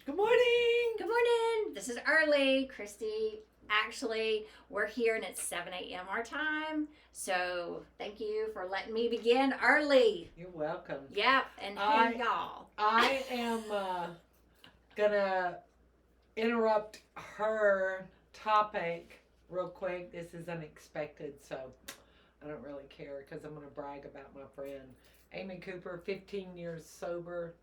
Good morning. Good morning. This is early. Kristy, actually, we're here and it's 7 a.m. our time. So thank you for letting me begin early. You're welcome. Yep. And hey, y'all. I am gonna interrupt her topic real quick. This is unexpected, so I don't really care because I'm gonna brag about my friend Amy Cooper, 15 years sober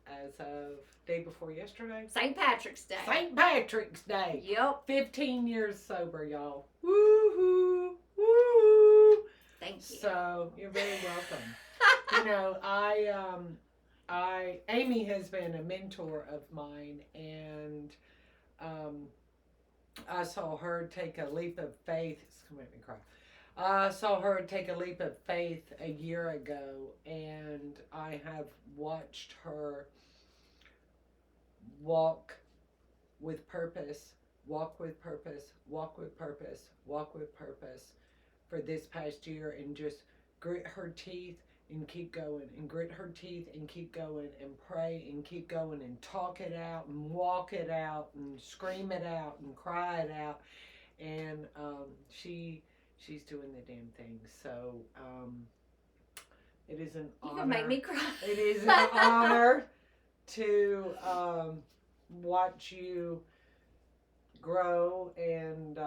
as of day before yesterday. St. Patrick's Day. St. Patrick's Day. Yep. 15 years sober, y'all. Woo-hoo. Woo-hoo. Thank you. So you're very welcome. You know, Amy has been a mentor of mine, and I saw her take a leap of faith. It's gonna make me cry. I saw her take a leap of faith a year ago, and I have watched her walk with purpose, walk with purpose, walk with purpose, walk with purpose for this past year, and just grit her teeth and keep going, and grit her teeth and keep going, and pray and keep going, and talk it out and walk it out and scream it out and cry it out. And she's doing the damn thing. So it is an honor. You can make me cry. It is an honor to watch you grow and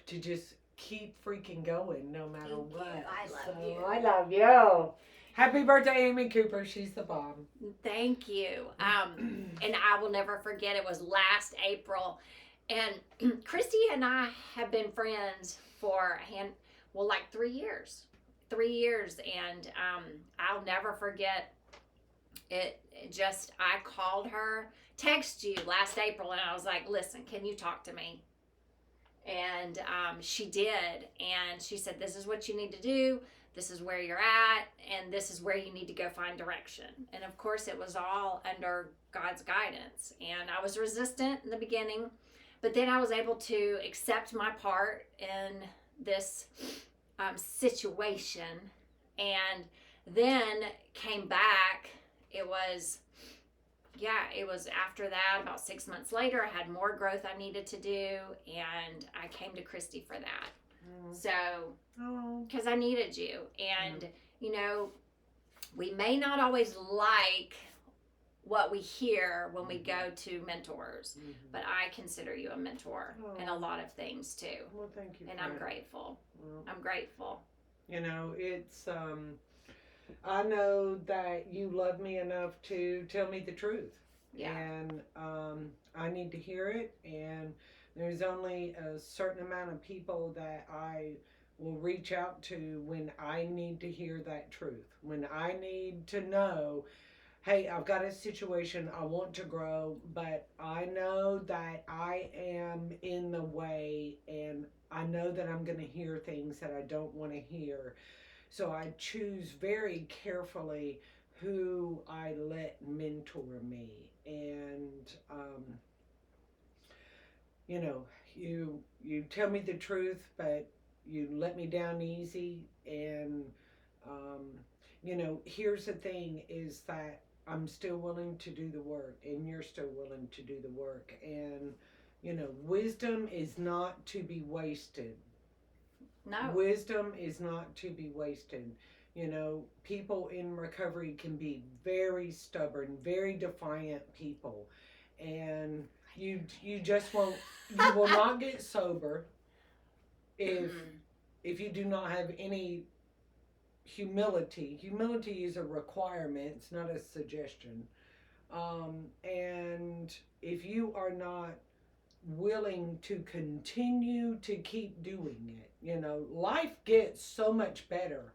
to just keep freaking going no matter Thank what. you. I love you. I love you. Happy birthday, Amy Cooper. She's the bomb. Thank you. And I will never forget, it was last April. And Kristy and I have been friends for like 3 years. 3 years. And I'll never forget it. I called her, texted you last April, and I was like, listen, can you talk to me? And she did. And she said, this is what you need to do. This is where you're at. And this is where you need to go find direction. And of course, it was all under God's guidance. And I was resistant in the beginning. But then I was able to accept my part in this situation. And then came back. It was after that, about 6 months later, I had more growth I needed to do, and I came to Kristy for that. So, because I needed you. And, you know, we may not always like what we hear when we go to mentors, but I consider you a mentor in a lot of things, too. Well, thank you. And I'm grateful. Well, I'm grateful. You know, it's... I know that you love me enough to tell me the truth. Yeah. And I need to hear it. And there's only a certain amount of people that I will reach out to when I need to hear that truth. When I need to know, hey, I've got a situation, I want to grow, but I know that I am in the way, and I know that I'm going to hear things that I don't want to hear. So I choose very carefully who I let mentor me. And, you know, you tell me the truth, but you let me down easy. And, you know, here's the thing is that I'm still willing to do the work, and you're still willing to do the work. And, you know, wisdom is not to be wasted. No. Wisdom is not to be wasted. You know, people in recovery can be very stubborn, very defiant people. And you just won't, you will not get sober if you do not have any humility. Humility is a requirement, it's not a suggestion. And if you are not willing to continue to keep doing it, you know, life gets so much better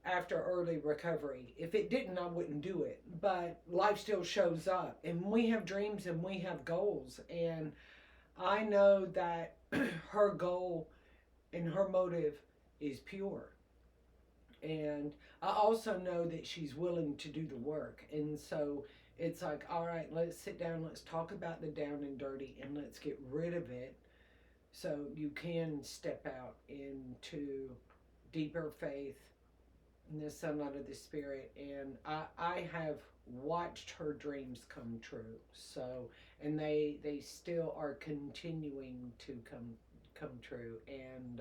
after early recovery. If it didn't, I wouldn't do it, but life still shows up, and we have dreams and we have goals. And I know that her goal and her motive is pure, and I also know that she's willing to do the work. And so it's like, all right, let's sit down, let's talk about the down and dirty, and let's get rid of it so you can step out into deeper faith in the sunlight of the Spirit. And I have watched her dreams come true. So, and they still are continuing to come true, and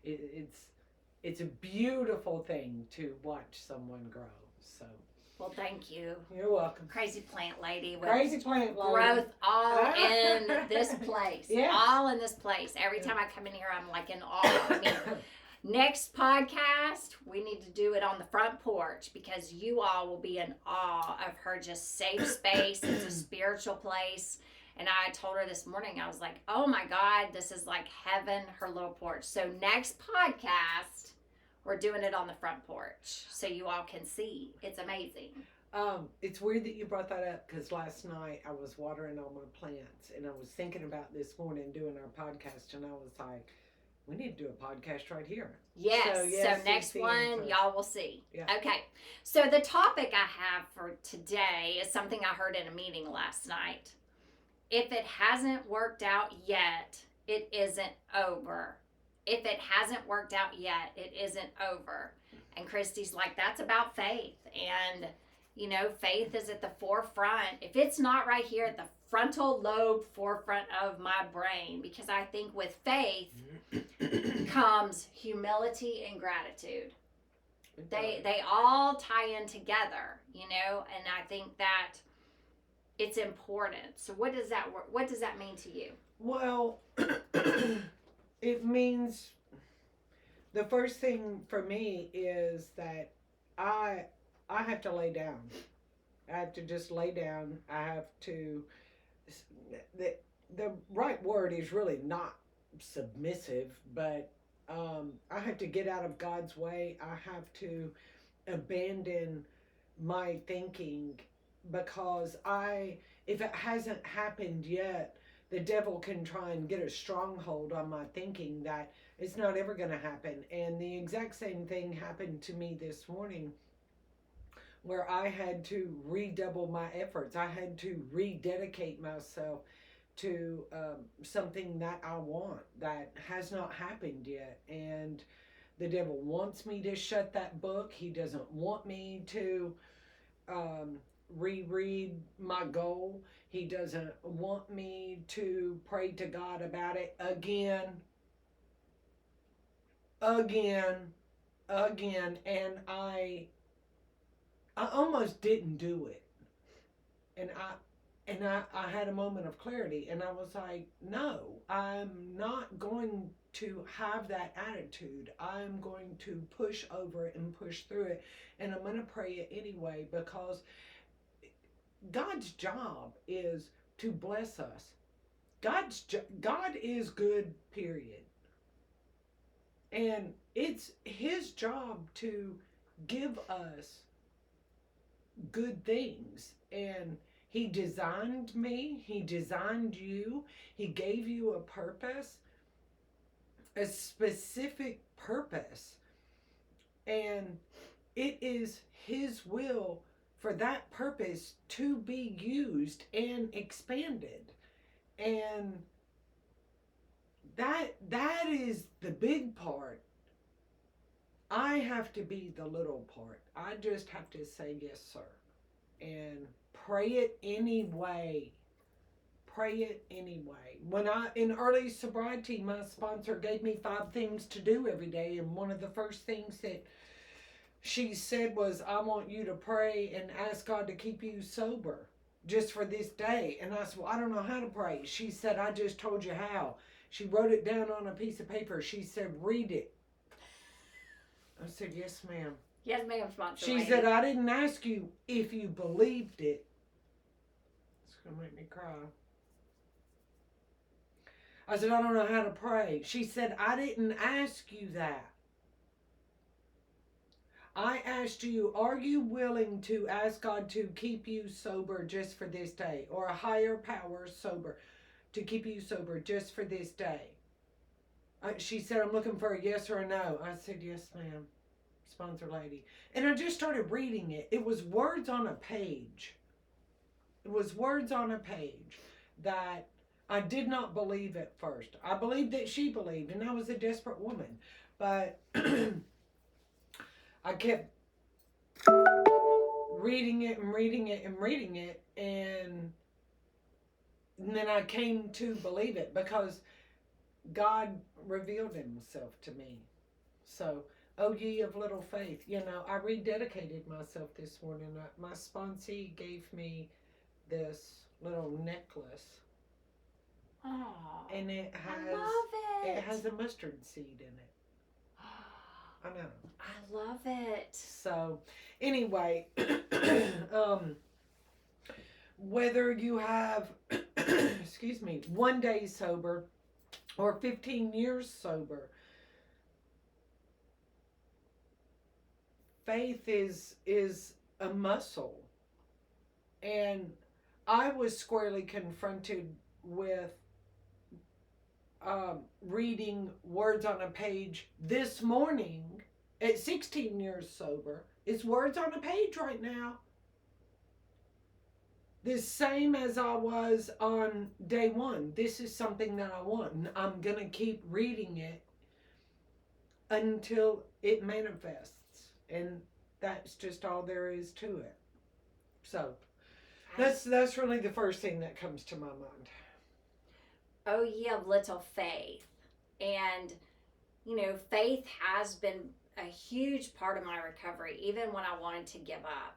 it's a beautiful thing to watch someone grow. So, Well, thank you. you're welcome. Crazy plant lady with Crazy plant lady. growth all in this place. Yeah. All in this place. Every time I come in here, I'm like in awe. I mean, next podcast, we need to do it on the front porch because you all will be in awe of her just safe space. It's a spiritual place. And I told her this morning, I was like, oh my God, this is like heaven, her little porch. So next podcast, we're doing it on the front porch so you all can see. It's amazing. It's weird that you brought that up because last night I was watering all my plants and I was thinking about this morning doing our podcast and I was like, we need to do a podcast right here. Yes. So next one, y'all will see. Yeah. Okay. So the topic I have for today is something I heard in a meeting last night. If it hasn't worked out yet, it isn't over. If it hasn't worked out yet, it isn't over. And Kristy's like, that's about faith. And, you know, faith is at the forefront. If it's not right here at the frontal lobe forefront of my brain, because I think with faith comes humility and gratitude. They all tie in together, you know, and I think that it's important. So what does that mean to you? Well, it means the first thing for me is that I have to lay down. I have to just lay down. I have to, the right word is really not submissive, but I have to get out of God's way. I have to abandon my thinking because if it hasn't happened yet, the devil can try and get a stronghold on my thinking that it's not ever going to happen. And the exact same thing happened to me this morning where I had to redouble my efforts. I had to rededicate myself to something that I want that has not happened yet. And the devil wants me to shut that book. He doesn't want me to reread my goal. He doesn't want me to pray to God about it again. And I almost didn't do it. And I had a moment of clarity and I was like, no, I'm not going to have that attitude. I'm going to push over it and push through it. And I'm going to pray it anyway because God's job is to bless us. God is good, period. And it's his job to give us good things. And he designed me. He designed you. He gave you a purpose, a specific purpose. And it is his will for that purpose to be used and expanded. And that is the big part. I have to be the little part. I just have to say yes, sir. And pray it anyway. Pray it anyway. When in early sobriety, my sponsor gave me 5 things to do every day. And one of the first things that she said was, I want you to pray and ask God to keep you sober just for this day. And I said, well, I don't know how to pray. She said, I just told you how. She wrote it down on a piece of paper. She said, read it. I said, yes, ma'am. Yes, ma'am, sponsor. She said, I didn't ask you if you believed it. It's going to make me cry. I said, I don't know how to pray. She said, I didn't ask you that. I asked you, are you willing to ask God to keep you sober just for this day? Or a higher power sober to keep you sober just for this day? She said, I'm looking for a yes or a no. I said, yes, ma'am, sponsor lady. And I just started reading it. It was words on a page. It was words on a page that I did not believe at first. I believed that she believed, and I was a desperate woman. But I kept reading it and reading it and reading it, and then I came to believe it because God revealed himself to me. So, oh ye of little faith, I rededicated myself this morning. My sponsee gave me this little necklace, Oh, and I love it. it has a mustard seed in it. I know. I love it. So, anyway, whether you have, excuse me, 1 day sober or 15 years sober, faith is a muscle. And I was squarely confronted with reading words on a page this morning at 16 years sober. It's words on a page right now. The same as I was on day one. This is something that I want. And I'm going to keep reading it until it manifests. And that's just all there is to it. So that's really the first thing that comes to my mind. Oh, ye of little faith. And, faith has been a huge part of my recovery, even when I wanted to give up.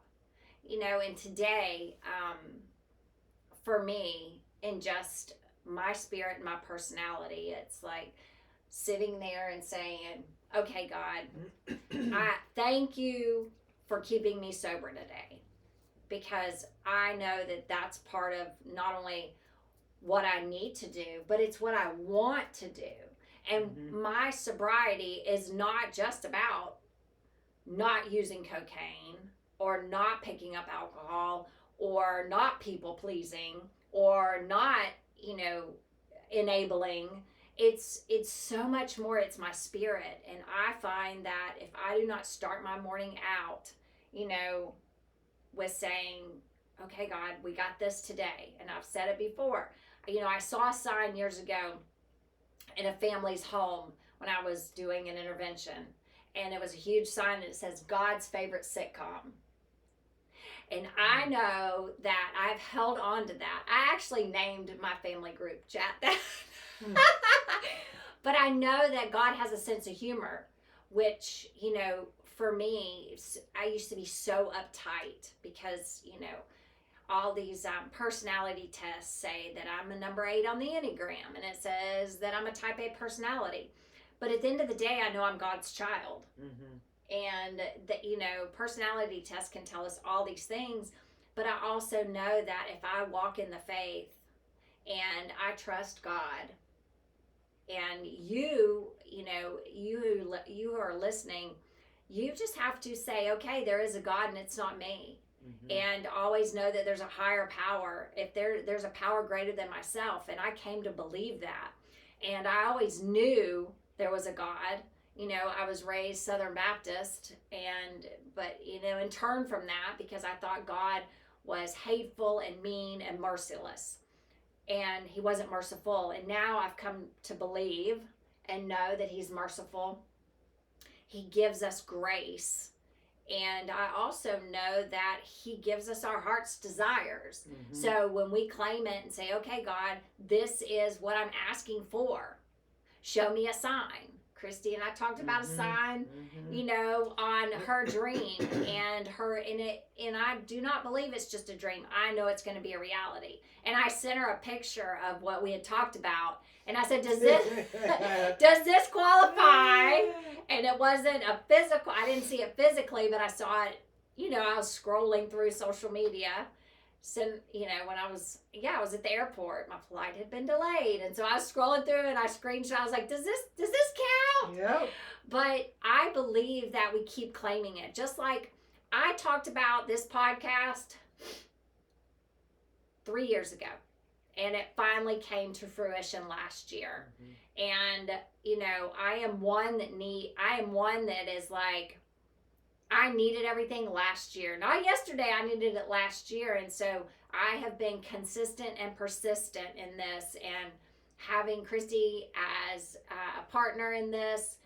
And today, for me, in just my spirit and my personality, it's like sitting there and saying, okay, God, I thank you for keeping me sober today, because I know that that's part of not only what I need to do, but it's what I want to do. And my sobriety is not just about not using cocaine or not picking up alcohol or not people pleasing or not, enabling. It's so much more. It's my spirit. And I find that if I do not start my morning out, with saying, okay, God, we got this today. And I've said it before. I saw a sign years ago in a family's home when I was doing an intervention. And it was a huge sign, and it says, God's favorite sitcom. And I know that I've held on to that. I actually named my family group chat that. But I know that God has a sense of humor, which, for me, I used to be so uptight because, all these personality tests say that I'm a number 8 on the Enneagram, and it says that I'm a type A personality. But at the end of the day, I know I'm God's child. And that, personality tests can tell us all these things. But I also know that if I walk in the faith and I trust God, and you who are listening, you just have to say, okay, there is a God and it's not me. And always know that there's a higher power. If there's a power greater than myself, and I came to believe that. And I always knew there was a God. I was raised Southern Baptist, but and turned from that because I thought God was hateful and mean and merciless, and he wasn't merciful. And now I've come to believe and know that he's merciful. He gives us grace. And I also know that he gives us our heart's desires. So when we claim it and say, okay, God, this is what I'm asking for. Show me a sign. Kristy and I talked about a sign, on her dream and I do not believe it's just a dream. I know it's going to be a reality. And I sent her a picture of what we had talked about. And I said, does this qualify? And it wasn't a physical, I didn't see it physically, but I saw it, I was scrolling through social media. So, when I was at the airport, my flight had been delayed. And so I was scrolling through and I screenshot, I was like, does this count? Yep. But I believe that we keep claiming it. Just like I talked about this podcast 3 years ago. And it finally came to fruition last year. And, I am one that is like, I needed everything last year. Not yesterday, I needed it last year. And so I have been consistent and persistent in this. And having Kristy as a partner in this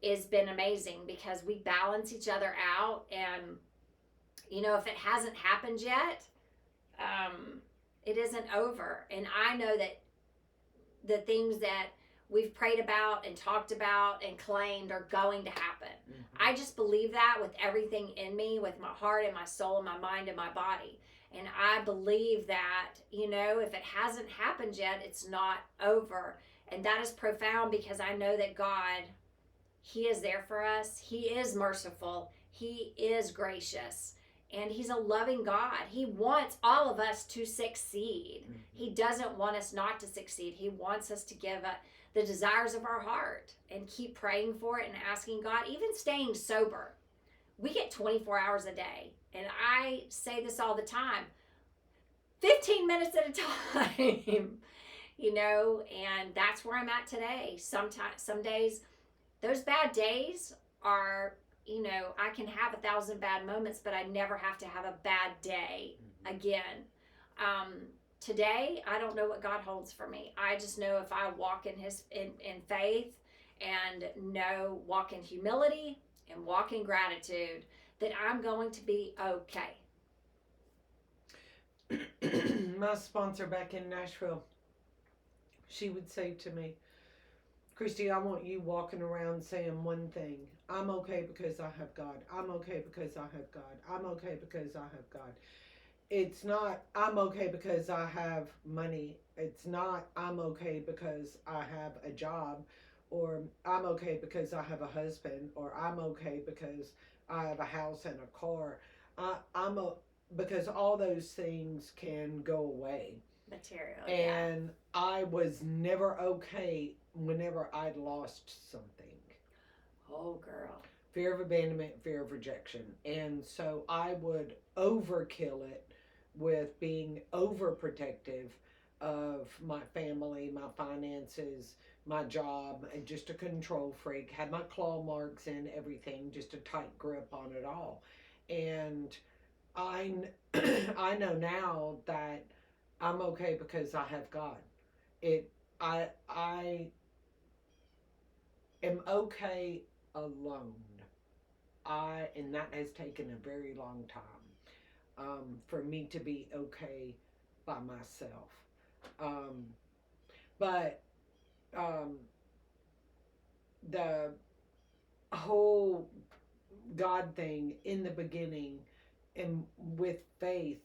has been amazing because we balance each other out. And, if it hasn't happened yet, it isn't over. And I know that the things that we've prayed about and talked about and claimed are going to happen. Mm-hmm. I just believe that with everything in me, with my heart and my soul and my mind and my body. And I believe that, if it hasn't happened yet, it's not over. And that is profound, because I know that God, He is there for us. He is merciful. He is gracious. And He's a loving God. He wants all of us to succeed. Mm-hmm. He doesn't want us not to succeed. He wants us to give the desires of our heart and keep praying for it and asking God, even staying sober. We get 24 hours a day. And I say this all the time, 15 minutes at a time, and that's where I'm at today. Sometimes, some days, those bad days are, I can have 1,000 bad moments, but I never have to have a bad day again. Today, I don't know what God holds for me. I just know if I walk in faith and walk in humility and walk in gratitude, that I'm going to be okay. My sponsor back in Nashville, she would say to me, Kristy, I want you walking around saying one thing. I'm okay because I have God. I'm okay because I have God. I'm okay because I have God. It's not, I'm okay because I have money. It's not, I'm okay because I have a job, or I'm okay because I have a husband, or I'm okay because I have a house and a car. Because all those things can go away. Material, and yeah. I was never okay whenever I'd lost something. Oh, girl. Fear of abandonment, fear of rejection. And so I would overkill it with being overprotective of my family, my finances, my job, and just a control freak. Had my claw marks and everything, just a tight grip on it all. And I know now that I'm okay because I have God. I am okay alone. And that has taken a very long time for me to be okay by myself. But the whole God thing in the beginning, and with faith,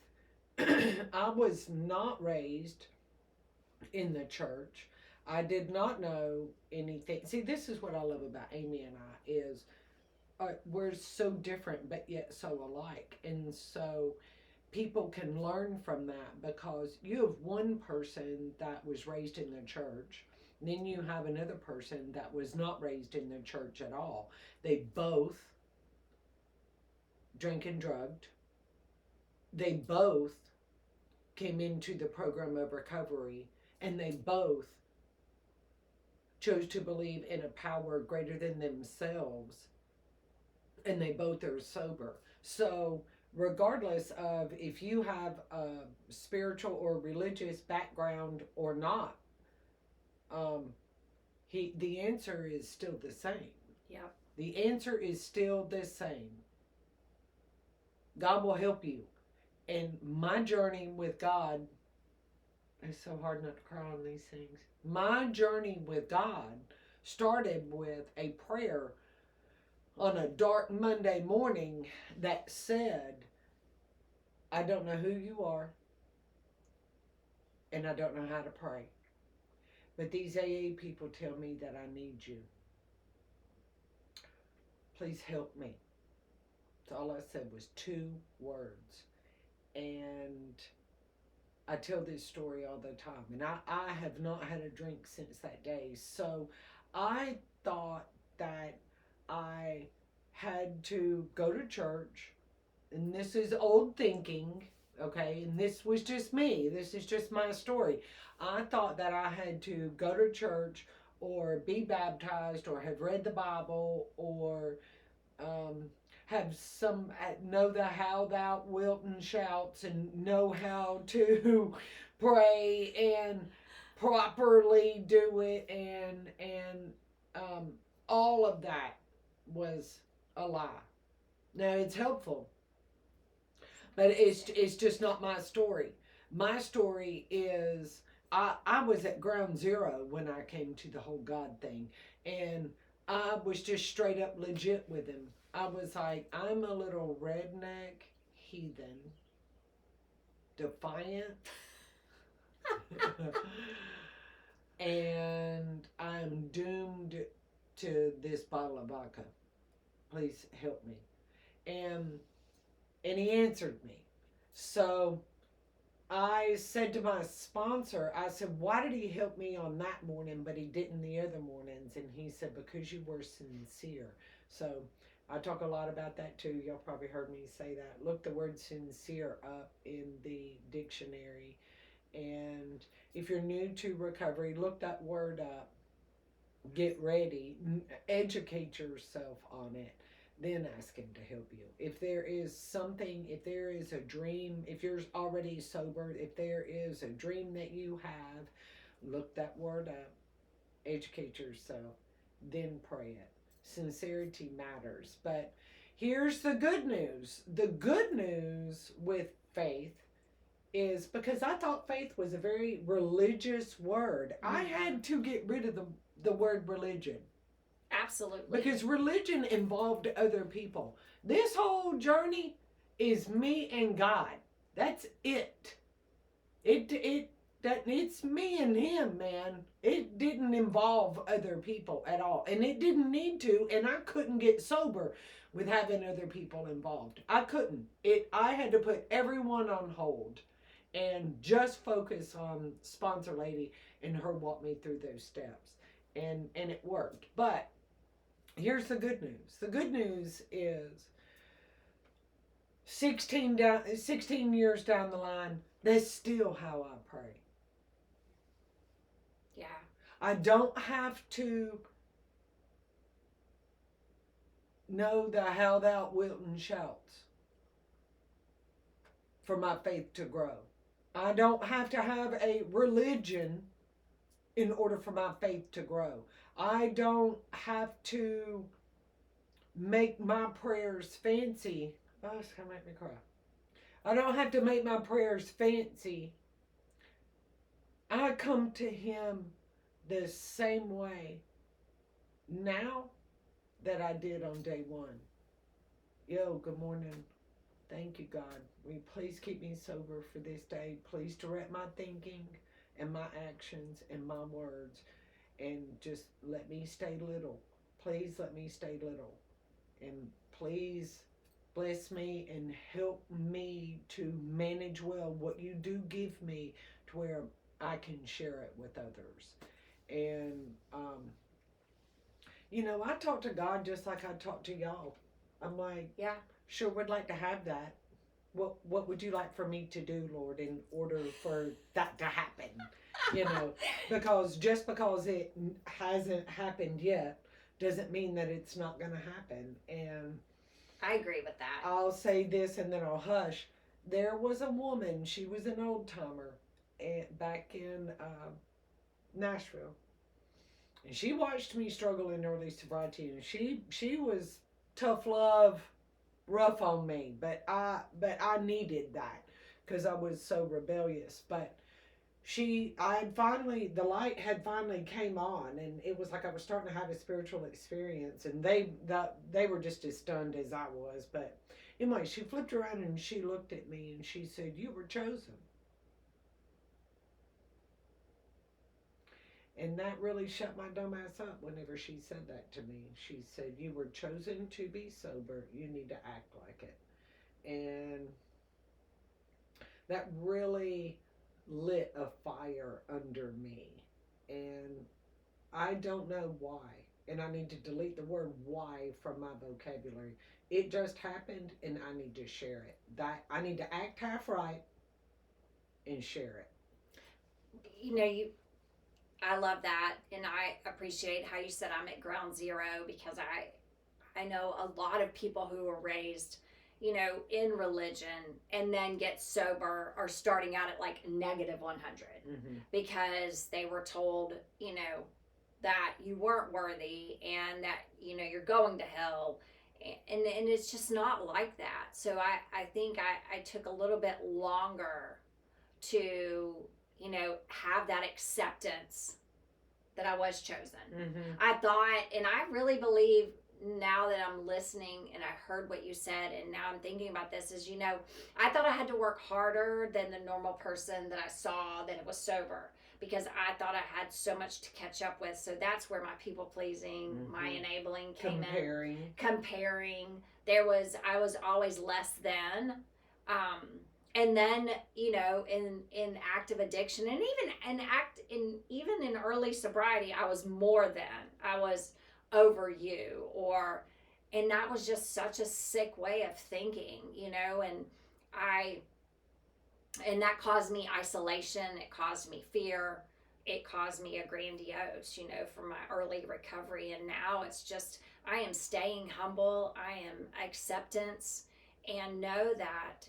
I was not raised in the church. I did not know anything. See, this is what I love about Amy and I is we're so different but yet so alike. And so people can learn from that, because you have one person that was raised in the church, then you have another person that was not raised in the church at all. They both drank and drugged. They both came into the program of recovery, and they both chose to believe in a power greater than themselves, and they both are sober. So regardless of if you have a spiritual or religious background or not, the answer is still the same. Yeah. The answer is still the same. God will help you. And my journey with God, it's so hard not to cry on these things. My journey with God started with a prayer on a dark Monday morning that said, I don't know who you are, and I don't know how to pray, but these AA people tell me that I need you. Please help me. So all I said was 2 words. And I tell this story all the time. And I have not had a drink since that day. So I thought that I had to go to church. And this is old thinking, okay? And this was just me. This is just my story. I thought that I had to go to church or be baptized or have read the Bible or have know the how thou wilt and shouts, and know how to pray and properly do it, and all of that was a lie. Now it's helpful, But it's just not my story. My story is I was at ground zero when I came to the whole God thing, and I was just straight up legit with him. I was like, I'm a little redneck heathen, defiant, and I'm doomed to this bottle of vodka. Please help me. And he answered me. So I said to my sponsor, I said, why did he help me on that morning, but he didn't the other mornings? And he said, because you were sincere. So I talk a lot about that too. Y'all probably heard me say that. Look the word sincere up in the dictionary. And if you're new to recovery, look that word up. Get ready. Educate yourself on it. Then ask him to help you. If there is something, if there is a dream, if you're already sober, if there is a dream that you have, look that word up, educate yourself, then pray it. Sincerity matters. But here's the good news. The good news with faith is because I thought faith was a very religious word. I had to get rid of the word religion. Absolutely. Because religion involved other people. This whole journey is me and God. That's it. It's me and him, man. It didn't involve other people at all. And it didn't need to, and I couldn't get sober with having other people involved. I couldn't. I had to put everyone on hold and just focus on sponsor lady and her walk me through those steps. And it worked. But here's the good news. The good news is 16 years down the line, that's still how I pray. Yeah. I don't have to know the how thou wilt and shouts for my faith to grow. I don't have to have a religion in order for my faith to grow. I don't have to make my prayers fancy. Oh, it's going to make me cry. I don't have to make my prayers fancy. I come to him the same way now that I did on day one. Yo, good morning. Thank you, God. Will you please keep me sober for this day? Please direct my thinking and my actions and my words. And just let me stay little. Please let me stay little. And please bless me and help me to manage well what you do give me to where I can share it with others. And, I talk to God just like I talk to y'all. I'm like, yeah, sure would like to have that. What would you like for me to do, Lord, in order for that to happen? Because just because it hasn't happened yet doesn't mean that it's not going to happen. And I agree with that. I'll say this and then I'll hush. There was a woman, she was an old timer back in Nashville. And she watched me struggle in early sobriety, and she was tough love, rough on me, but I needed that because I was so rebellious. But the light had finally came on, and it was like I was starting to have a spiritual experience, and they were just as stunned as I was. But anyway, she flipped around and she looked at me and she said, "You were chosen." And that really shut my dumb ass up whenever she said that to me. She said, "You were chosen to be sober. You need to act like it." And that really lit a fire under me. And I don't know why. And I need to delete the word why from my vocabulary. It just happened and I need to share it. I need to act half right and share it. I love that, and I appreciate how you said I'm at ground zero, because I know a lot of people who were raised, in religion and then get sober are starting out at like -100 because they were told, that you weren't worthy and that, you're going to hell. And it's just not like that. So I think I took a little bit longer to, have that acceptance that I was chosen. Mm-hmm. I thought, and I really believe now that I'm listening and I heard what you said, and now I'm thinking about this, is, I thought I had to work harder than the normal person that I saw that was sober, because I thought I had so much to catch up with. So that's where my people pleasing, my enabling came in. Comparing. I was always less than. And then, in active addiction, and even in early sobriety, I was more than. I was over you, and that was just such a sick way of thinking, and that caused me isolation. It caused me fear. It caused me a grandiose, for my early recovery. And now it's just, I am staying humble. I am acceptance, and know that,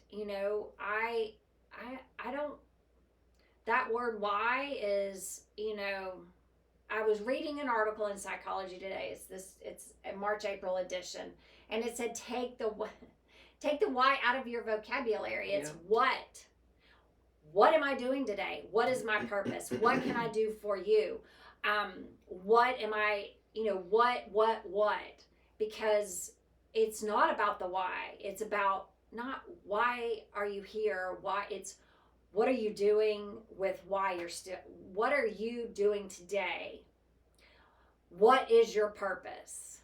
I don't, that word why is, I was reading an article in Psychology Today. It's a March, April edition. And it said, take the why out of your vocabulary. It's what am I doing today? What is my purpose? What can I do for you? What am I, what? Because it's not about the why. It's about not why are you here? It's what are you doing with why you're still, what are you doing today? What is your purpose?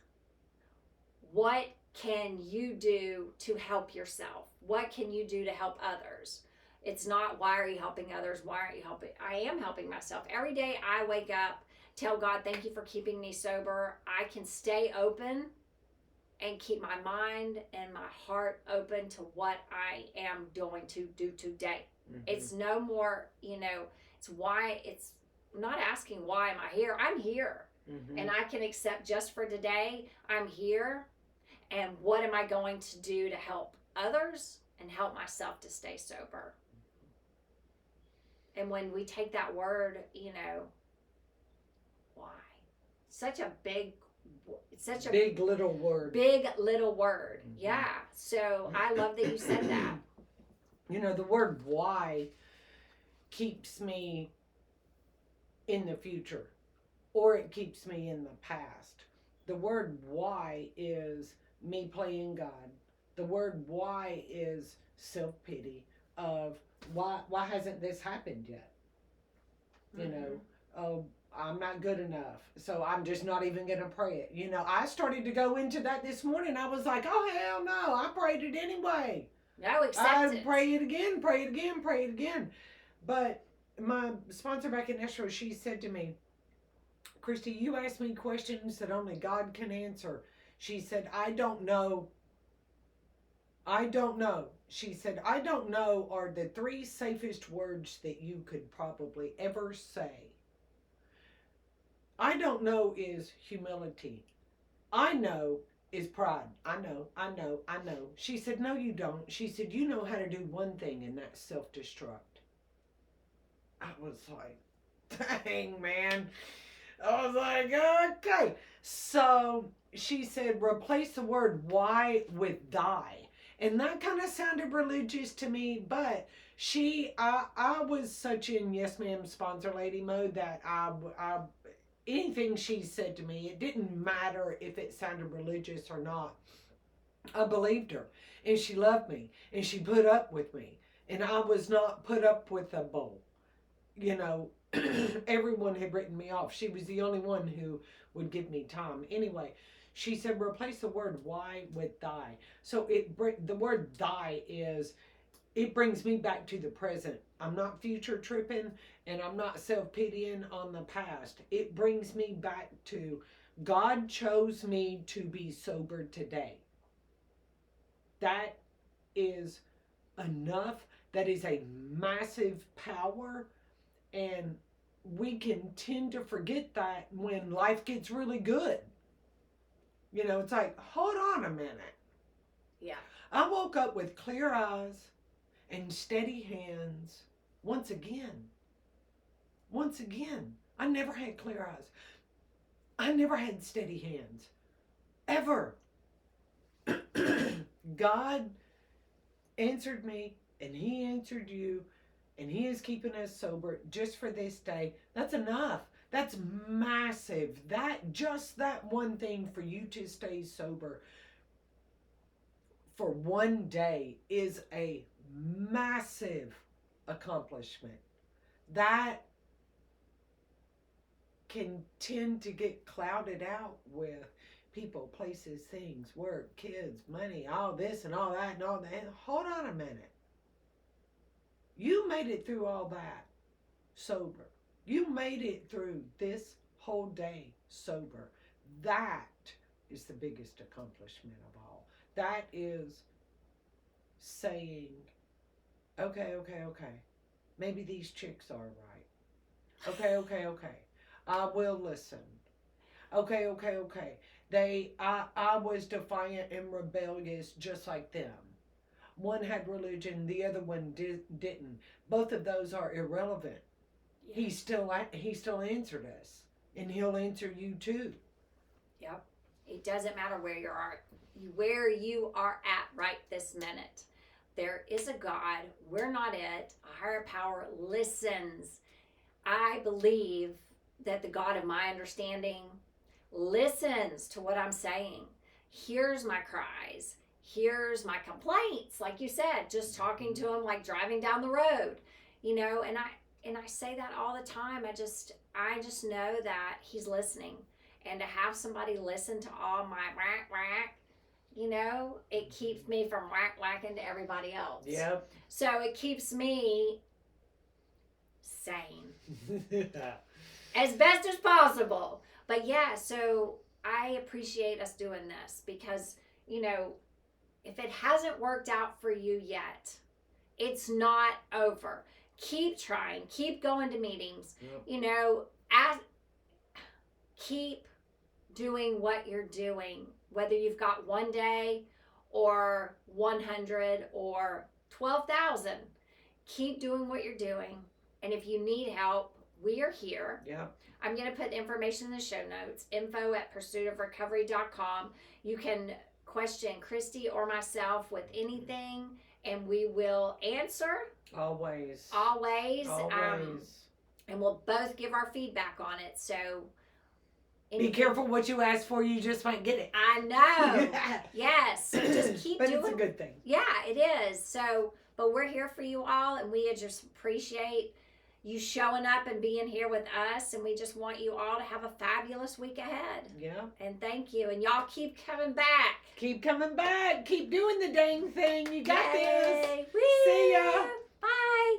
What can you do to help yourself? What can you do to help others? It's not why are you helping others? Why aren't you helping? I am helping myself. Every day I wake up, tell God, thank you for keeping me sober. I can stay open and keep my mind and my heart open to what I am going to do today. Mm-hmm. It's no more, it's not asking why am I here? I'm here. Mm-hmm. And I can accept just for today, I'm here. And what am I going to do to help others and help myself to stay sober? And when we take that word, why? Such a big little word. Big little word. Mm-hmm. Yeah. So I love that you said that. The word why keeps me in the future, or it keeps me in the past. The word why is me playing God. The word why is self-pity of why hasn't this happened yet? Oh, I'm not good enough, so I'm just not even going to pray it. I started to go into that this morning. I was like, oh, hell no, I prayed it anyway. No, accept it. I'd pray it again. But my sponsor back in Nashville, she said to me, Kristy, you ask me questions that only God can answer. She said, I don't know. She said, I don't know are the 3 safest words that you could probably ever say. I don't know is humility. I know is pride. I know. She said, no, you don't. She said, you know how to do one thing, and that's self-destruct. I was like, dang, man. I was like, okay. So she said, replace the word why with die. And that kind of sounded religious to me, but I was such in yes ma'am sponsor lady mode that I anything she said to me, it didn't matter if it sounded religious or not. I believed her, and she loved me, and she put up with me, and I was not put up with a bull. Everyone had written me off. She was the only one who would give me time. Anyway, she said, replace the word why with die. So the word die it brings me back to the present. I'm not future tripping, and I'm not self-pitying on the past. It brings me back to God chose me to be sober today. That is enough. That is a massive power. And we can tend to forget that when life gets really good. It's like, hold on a minute. Yeah. I woke up with clear eyes and steady hands once again. I never had clear eyes. I never had steady hands. Ever. God answered me, and He answered you, and He is keeping us sober just for this day. That's enough. That's massive. That one thing for you to stay sober for one day is a massive accomplishment. That can tend to get clouded out with people, places, things, work, kids, money, all this and all that and all that. Hold on a minute. You made it through all that sober. You made it through this whole day sober. That is the biggest accomplishment of all. That is saying, okay. Maybe these chicks are right. Okay. I will listen. Okay. I was defiant and rebellious just like them. One had religion, the other one didn't. Both of those are irrelevant. Yeah. He still answered us, and He'll answer you too. Yep. It doesn't matter where you are at right this minute. There is a God. We're not it. A higher power listens. I believe that the God of my understanding listens to what I'm saying. Hears my cries. Hears my complaints. Like you said, just talking to Him like driving down the road. You know, and I say that all the time. I just know that He's listening. And to have somebody listen to all my whack, you know, it keeps me from whacking to everybody else. Yep. So it keeps me sane as best as possible. But yeah, so I appreciate us doing this because, you know, if it hasn't worked out for you yet, it's not over. Keep trying. Keep going to meetings. Yep. You know, keep doing what you're doing, whether you've got 1 day or 100 or 12,000. Keep doing what you're doing. And if you need help, we are here. Yeah. I'm going to put information in the show notes, info@pursuitofrecovery.com. You can question Kristy or myself with anything, and we will answer. Always. And we'll both give our feedback on it. So be careful what you ask for. You just might get it. I know. Yes. So just keep but doing it. But it's a good thing. Yeah, it is. So, but we're here for you all, and we just appreciate you showing up and being here with us, and we just want you all to have a fabulous week ahead. Yeah. And thank you. And y'all keep coming back. Keep coming back. Keep doing the dang thing. You got Yay. this. Woo. See ya. Bye.